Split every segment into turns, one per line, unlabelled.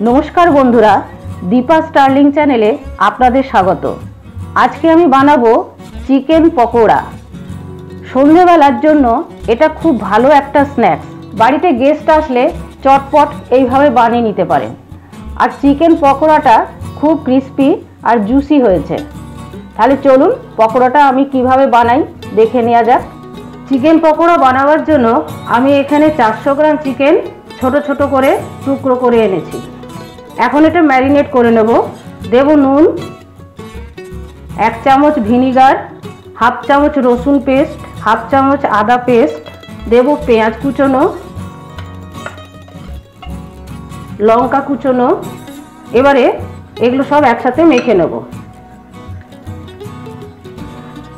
नमस्कार बंधुरा दीपा स्टार्लिंग चैनेले आपनादेर स्वागत। आज के आमी बानाबो चिकेन पकोड़ा। सन्ध्येबेलार जोन्नो एटा खूब भालो एकटा स्नैक्स। बाड़ीते गेस्ट आसले चटपट एइभावे बानिये निते पारेन। आर चिकेन पकोड़ाटा खूब क्रिस्पी और जूसी हयेछे। ताहले चलुन पकोड़ाटा आमी किभाबे बानाई देखे नेওয়া যাক। चिकेन पकोड़ा बानाবার জন্য আমি এখানে 400 গ্রাম চিকেন ছোট ছোট করে টুকরো করে এনেছি। এখন এটা ম্যারিনেট করে নেব। দেব নুন, 1 চামচ ভিনিগার, হাফ চামচ রসুন পেস্ট, হাফ চামচ আদা পেস্ট, দেব পেঁয়াজ কুচনো, লঙ্কা কুচনো। এবারে এগুলো সব একসাথে মেখে নেব।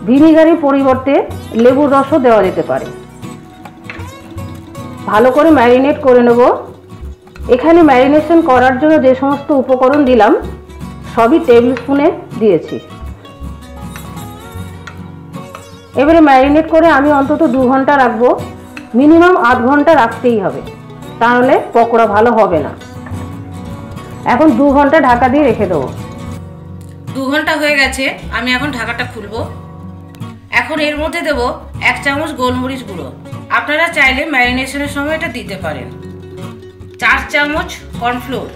ভিনিগারের পরিবর্তে লেবুর রসও দেওয়া যেতে পারে। ভালো করে ম্যারিনেট করে নেব। এখানে ম্যারিনেশন করার জন্য যে সমস্ত উপকরণ দিলাম সবই টেবিল স্পুনে দিয়েছি। এবারে ম্যারিনেট করে আমি অন্তত 2 ঘন্টা রাখবো। মিনিমাম আধ ঘন্টা রাখতেই হবে, তাহলে পকোড়া ভালো হবে না। এখন 2 ঘন্টা ঢাকা দিয়ে রেখে দেবো।
2 ঘন্টা হয়ে গেছে, আমি এখন ঢাকাটা খুলবো। এখন এর মধ্যে দেব 1 চামচ গোলমরিচ গুঁড়ো। আপনারা চাইলে ম্যারিনেশনের সময় এটা দিতে পারেন। 4 চামচ কর্নফ্লোর।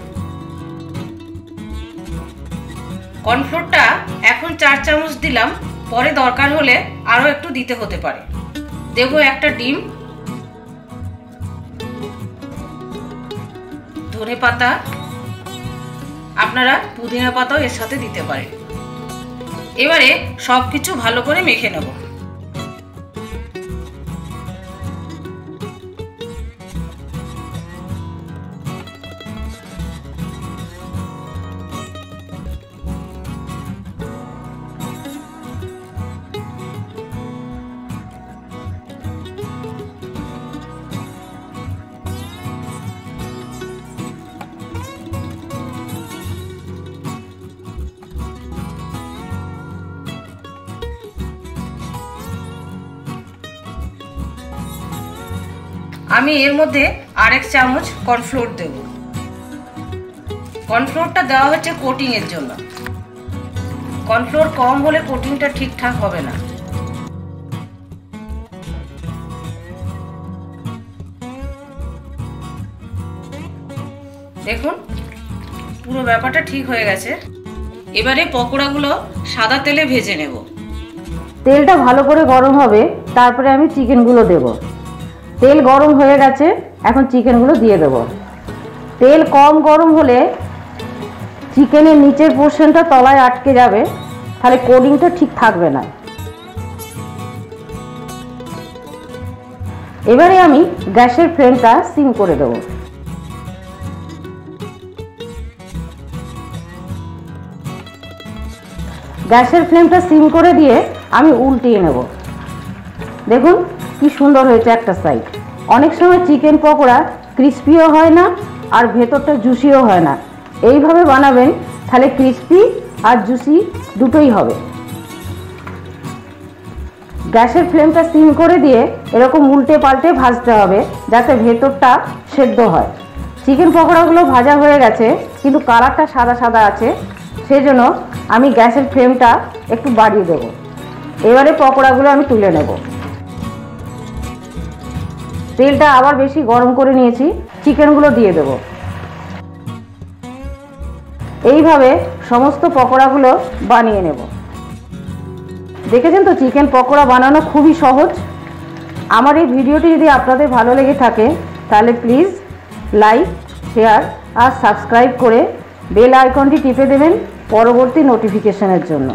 কর্নফ্লোরটা এখন 4 চামচ দিলাম, পরে দরকার হলে আরো একটু দিতে হতে পারে। দেব একটা ডিম, ধনেপাতা, আপনারা পুদিনা পাতাও এর সাথে দিতে পারেন। এবারে সবকিছু ভালো করে মেখে নেব। আমি এর মধ্যে আরেক চামচ কর্নফ্লোর দেব। কর্নফ্লোরটা দেওয়া হচ্ছে কোটিং এর জন্য। কর্নফ্লোর কম হলে কোটিংটা ঠিকঠাক হবে না। দেখুন পুরো ব্যাপারটা ঠিক হয়ে গেছে। এবারে পকোড়াগুলো সাদা তেলে ভেজে নেব।
তেলটা ভালো করে গরম হবে, তারপরে আমি চিকেনগুলো দেব। তেল গরম হয়ে গেছে, এখন চিকেনগুলো দিয়ে দেব। তেল কম গরম হলে চিকেনের নিচের পোর্শনটা তলায় আটকে যাবে, তাহলে কোটিংটা ঠিক থাকবে না। এবারে আমি গ্যাসের ফ্লেমটা সিম করে দেব। গ্যাসের ফ্লেমটা সিম করে দিয়ে আমি উল্টিয়ে নেব। দেখুন কি সুন্দর হয়েছে একটা সাইড। অনেক সময় চিকেন পকোড়া ক্রিস্পিও হয় না আর ভেতরটা জুসিও হয় না। এইভাবে বানাবেন, তাহলে ক্রিস্পি আর জুসি দুটোই হবে। গ্যাসের ফ্লেমটা সিম করে দিয়ে এরকম উল্টে পাল্টে ভাজতে হবে, যাতে ভেতরটা সেদ্ধ হয়। চিকেন পকোড়াগুলো ভাজা হয়ে গেছে, কিন্তু কালারটা সাদা সাদা আছে, সেজন্য আমি গ্যাসের ফ্লেমটা একটু বাড়িয়ে দেব। এবারে পকোড়াগুলো আমি তুলে নেব। তেলটা আবার বেশি গরম করে নিয়েছি, চিকেনগুলো দিয়ে দেব। এইভাবে সমস্ত পকোড়াগুলো বানিয়ে নেব। দেখেছেন তো, চিকেন পকোড়া বানানো খুবই সহজ। আমার এই ভিডিওটি যদি আপনাদের ভালো লেগে থাকে তাহলে প্লিজ লাইক, শেয়ার আর সাবস্ক্রাইব করে বেল আইকনটি টিপে দেবেন পরবর্তী নোটিফিকেশনের জন্য।